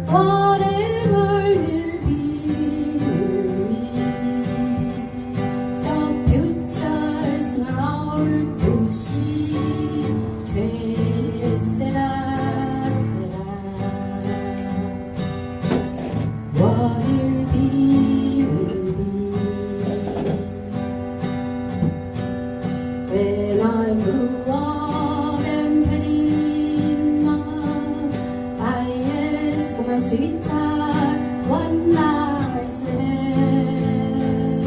Whatever will be, the future's now to see. Que será, será. What will be, will be. When I grew up and very enough, I asked for my sweetheart one night stand.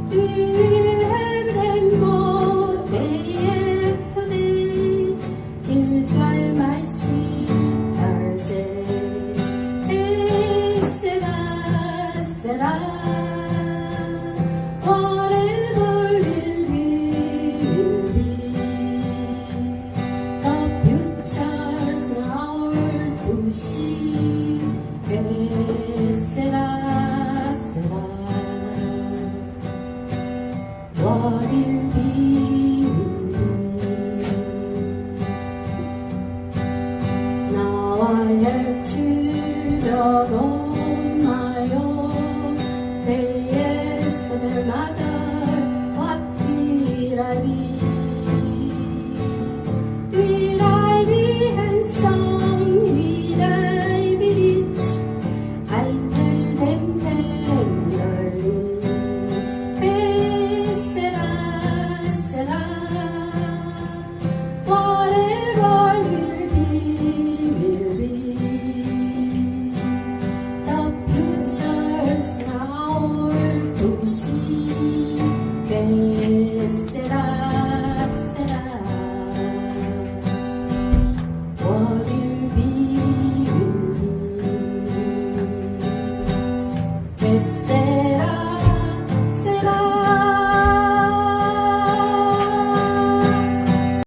We will have them both day after day. He'll try my sweetheart say, que será, será. Whatever will be, will be. The future's now to see. Que será, será. What will be, will be. Now I have children.